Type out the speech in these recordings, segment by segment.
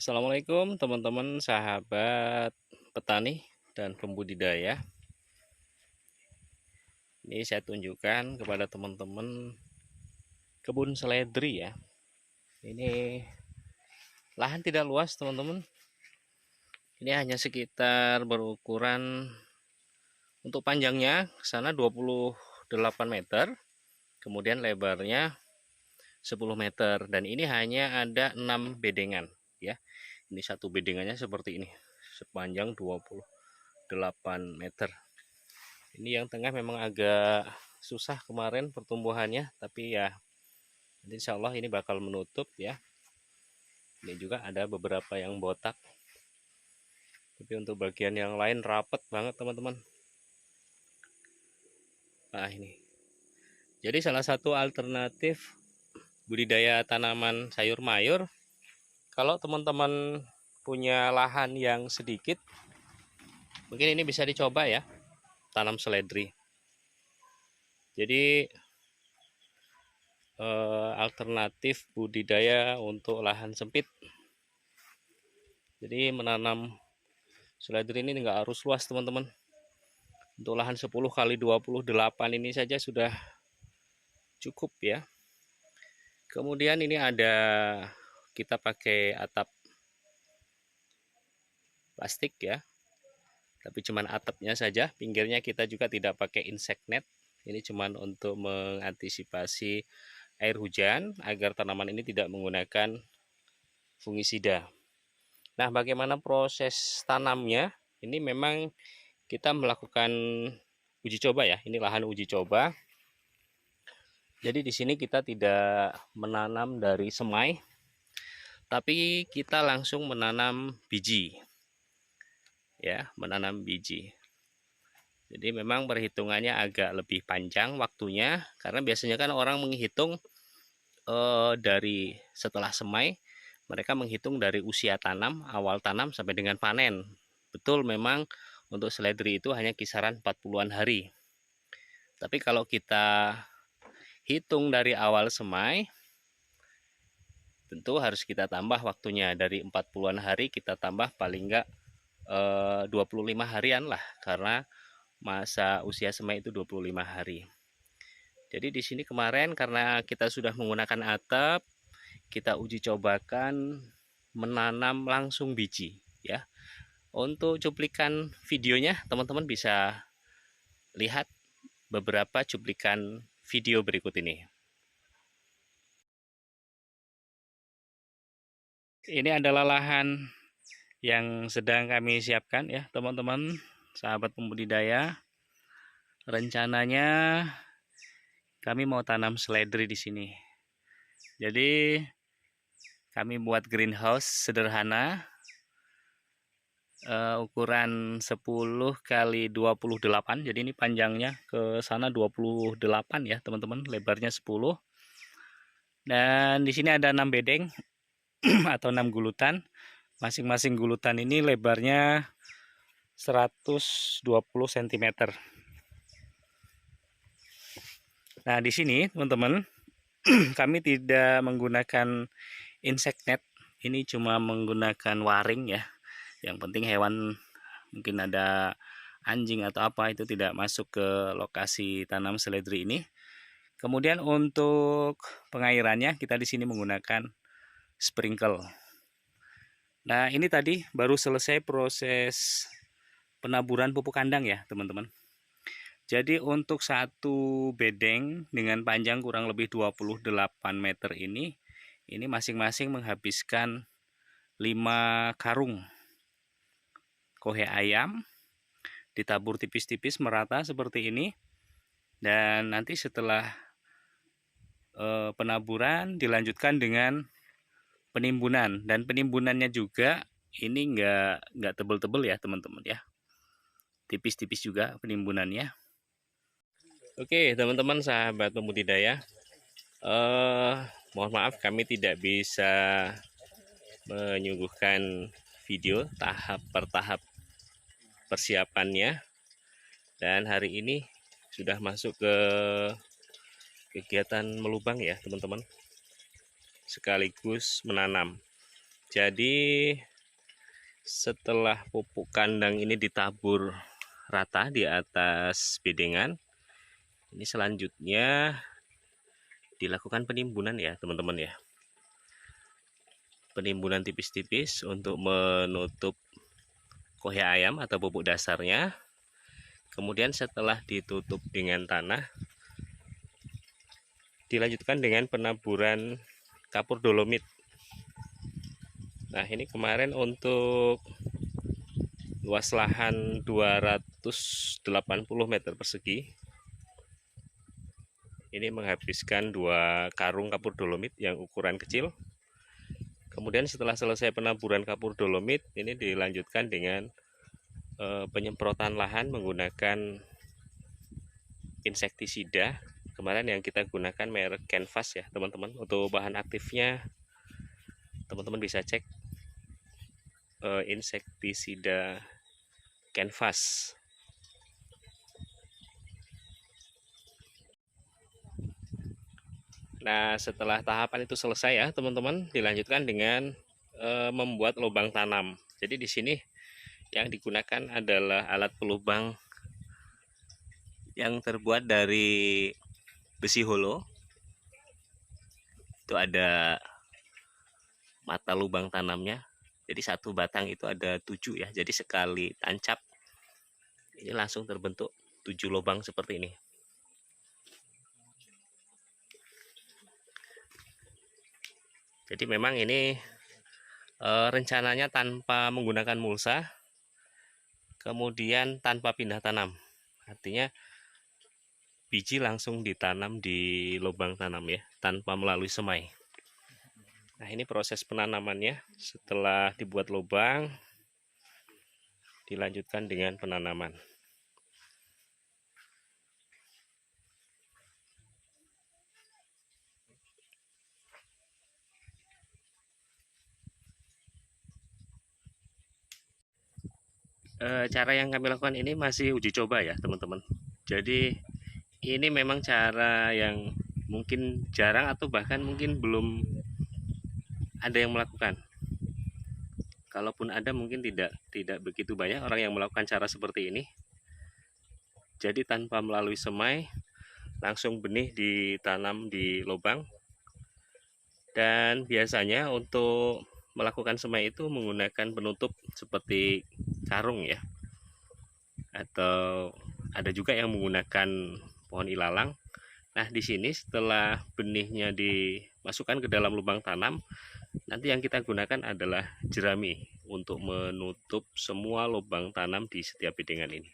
Assalamualaikum teman-teman sahabat petani dan pembudidaya. Ini saya tunjukkan kepada teman-teman kebun seledri ya. Ini lahan tidak luas teman-teman. Ini hanya sekitar berukuran untuk panjangnya sana 28 meter, kemudian lebarnya 10 meter dan ini hanya ada 6 bedengan ya. Ini satu bedengannya seperti ini, sepanjang 28 meter. Ini yang tengah memang agak susah kemarin pertumbuhannya, tapi ya insya Allah ini bakal menutup ya. Ini juga ada beberapa yang botak, tapi untuk bagian yang lain rapet banget teman-teman. Nah ini, jadi salah satu alternatif budidaya tanaman sayur mayur, kalau teman-teman punya lahan yang sedikit, mungkin ini bisa dicoba ya, tanam seledri. Jadi alternatif budidaya untuk lahan sempit. Jadi menanam seledri ini nggak harus luas teman-teman. Untuk lahan 10 kali 28 ini saja sudah cukup ya. Kemudian ini ada, kita pakai atap plastik ya, tapi cuman atapnya saja, pinggirnya kita juga tidak pakai insect net. Ini cuman untuk mengantisipasi air hujan agar tanaman ini tidak menggunakan fungisida. Nah, bagaimana proses tanamnya? Ini memang kita melakukan uji coba ya. Ini lahan uji coba. Jadi di sini kita tidak menanam dari semai, tapi kita langsung menanam biji. Ya, menanam biji. Jadi memang perhitungannya agak lebih panjang waktunya, karena biasanya kan orang menghitung dari setelah semai, mereka menghitung dari usia tanam, awal tanam sampai dengan panen. Betul, memang untuk seledri itu hanya kisaran 40-an hari. Tapi kalau kita hitung dari awal semai, tentu harus kita tambah waktunya. Dari 40-an hari kita tambah paling enggak 25 harian lah, karena masa usia semai itu 25 hari. Jadi di sini kemarin karena kita sudah menggunakan atap, kita uji cobakan menanam langsung biji ya. Untuk cuplikan videonya teman-teman bisa lihat beberapa cuplikan video berikut ini. Ini adalah lahan yang sedang kami siapkan ya teman-teman sahabat pembudidaya. Rencananya kami mau tanam seledri di sini. Jadi kami buat greenhouse sederhana, ukuran 10 kali 28. Jadi ini panjangnya ke sana 28 ya teman-teman, lebarnya 10. Dan di sini ada 6 bedeng atau 6 gulutan. Masing-masing gulutan ini lebarnya 120 cm. Nah, di sini teman-teman kami tidak menggunakan insect net. Ini cuma menggunakan waring ya. Yang penting hewan, mungkin ada anjing atau apa, itu tidak masuk ke lokasi tanam seledri ini. Kemudian untuk pengairannya kita di sini menggunakan sprinkle. Nah, ini tadi baru selesai proses penaburan pupuk kandang ya teman-teman. Jadi untuk satu bedeng dengan panjang kurang lebih 28 meter ini masing-masing menghabiskan 5 karung kohe ayam, ditabur tipis-tipis merata seperti ini. Dan nanti setelah penaburan dilanjutkan dengan penimbunan, dan penimbunannya juga ini nggak tebel-tebel ya teman-teman ya, tipis-tipis juga penimbunannya. Oke teman-teman sahabat pembudidaya, mohon maaf kami tidak bisa menyuguhkan video tahap per tahap persiapannya, dan hari ini sudah masuk ke kegiatan melubang ya teman-teman, sekaligus menanam. Jadi setelah pupuk kandang ini ditabur rata di atas bedengan, ini selanjutnya dilakukan penimbunan ya teman-teman ya. Penimbunan tipis-tipis untuk menutup kohe ayam atau pupuk dasarnya. Kemudian setelah ditutup dengan tanah, dilanjutkan dengan penaburan kapur dolomit. Nah, ini kemarin untuk luas lahan 280 meter persegi. Ini menghabiskan 2 karung kapur dolomit yang ukuran kecil. Kemudian setelah selesai penaburan kapur dolomit, ini dilanjutkan dengan penyemprotan lahan menggunakan insektisida. Kemarin yang kita gunakan merek Canvas ya teman-teman. Untuk bahan aktifnya teman-teman bisa cek insektisida Canvas. Nah, setelah tahapan itu selesai ya teman-teman, dilanjutkan dengan membuat lubang tanam. Jadi di sini yang digunakan adalah alat pelubang yang terbuat dari besi holo. Itu ada mata lubang tanamnya. Jadi satu batang itu ada 7 ya. Jadi sekali tancap ini langsung terbentuk 7 lubang seperti ini. Jadi memang ini rencananya tanpa menggunakan mulsa, kemudian tanpa pindah tanam. Artinya biji langsung ditanam di lubang tanam ya, tanpa melalui semai. Nah, ini proses penanamannya. Setelah dibuat lubang, dilanjutkan dengan penanaman. Cara yang kami lakukan ini masih uji coba ya teman-teman. Jadi ini memang cara yang mungkin jarang atau bahkan mungkin belum ada yang melakukan. Kalaupun ada mungkin tidak begitu banyak orang yang melakukan cara seperti ini. Jadi tanpa melalui semai, langsung benih ditanam di lubang. Dan biasanya untuk melakukan semai itu menggunakan penutup seperti karung ya, atau ada juga yang menggunakan pohon ilalang. Nah, di sini setelah benihnya dimasukkan ke dalam lubang tanam, nanti yang kita gunakan adalah jerami untuk menutup semua lubang tanam di setiap bedengan ini.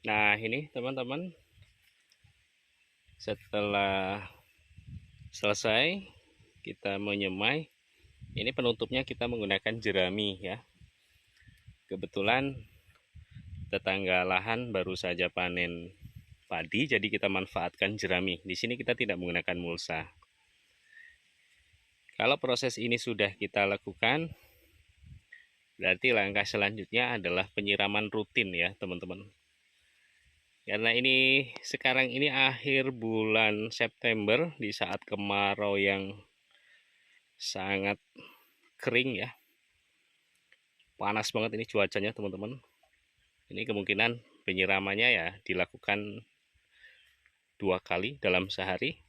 Nah, ini teman-teman, setelah selesai kita menyemai, ini penutupnya kita menggunakan jerami ya. Kebetulan tetangga lahan baru saja panen padi, jadi kita manfaatkan jerami. Di sini kita tidak menggunakan mulsa. Kalau proses ini sudah kita lakukan, berarti langkah selanjutnya adalah penyiraman rutin ya teman-teman. Karena ini sekarang ini akhir bulan September, di saat kemarau yang sangat kering ya, panas banget ini cuacanya teman-teman. Ini kemungkinan penyiramannya ya dilakukan 2 kali dalam sehari,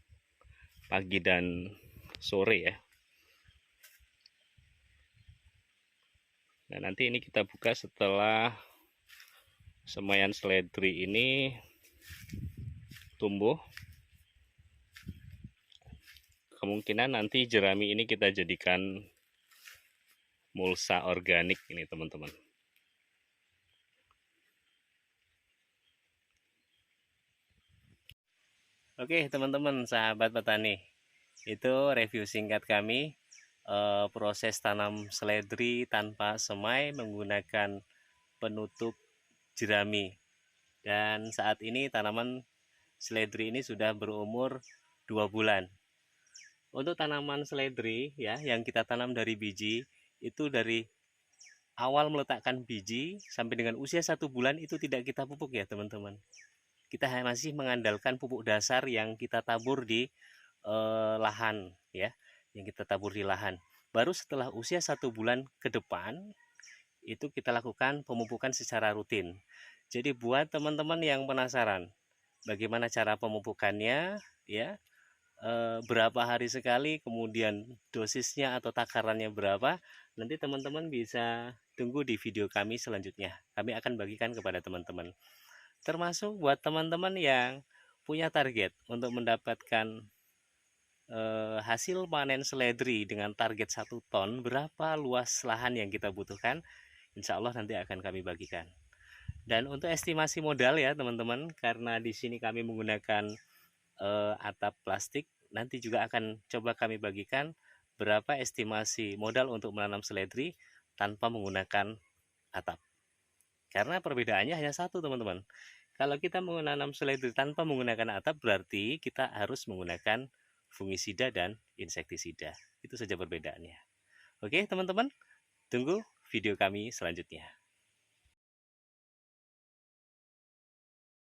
pagi dan sore ya. Nah, nanti ini kita buka setelah semaian seledri ini tumbuh. Kemungkinan nanti jerami ini kita jadikan mulsa organik ini teman-teman. Oke teman-teman, sahabat petani, itu review singkat kami proses tanam seledri tanpa semai menggunakan penutup jerami. Dan saat ini tanaman seledri ini sudah berumur 2 bulan. Untuk tanaman seledri ya yang kita tanam dari biji, itu dari awal meletakkan biji sampai dengan usia 1 bulan itu tidak kita pupuk ya teman-teman. Kita masih mengandalkan pupuk dasar yang kita tabur di lahan ya, yang kita tabur di lahan. Baru setelah usia 1 bulan ke depan itu kita lakukan pemupukan secara rutin. Jadi buat teman-teman yang penasaran bagaimana cara pemupukannya ya, berapa hari sekali, kemudian dosisnya atau takarannya berapa, nanti teman-teman bisa tunggu di video kami selanjutnya. Kami akan bagikan kepada teman-teman. Termasuk buat teman-teman yang punya target untuk mendapatkan hasil panen seledri dengan target 1 ton, berapa luas lahan yang kita butuhkan, insya Allah nanti akan kami bagikan. Dan untuk estimasi modal ya teman-teman, karena di sini kami menggunakan atap plastik, nanti juga akan coba kami bagikan berapa estimasi modal untuk menanam seledri tanpa menggunakan atap. Karena perbedaannya hanya satu teman-teman. Kalau kita menanam seledri tanpa menggunakan atap, berarti kita harus menggunakan fungisida dan insektisida. Itu saja perbedaannya. Oke teman-teman, tunggu video kami selanjutnya.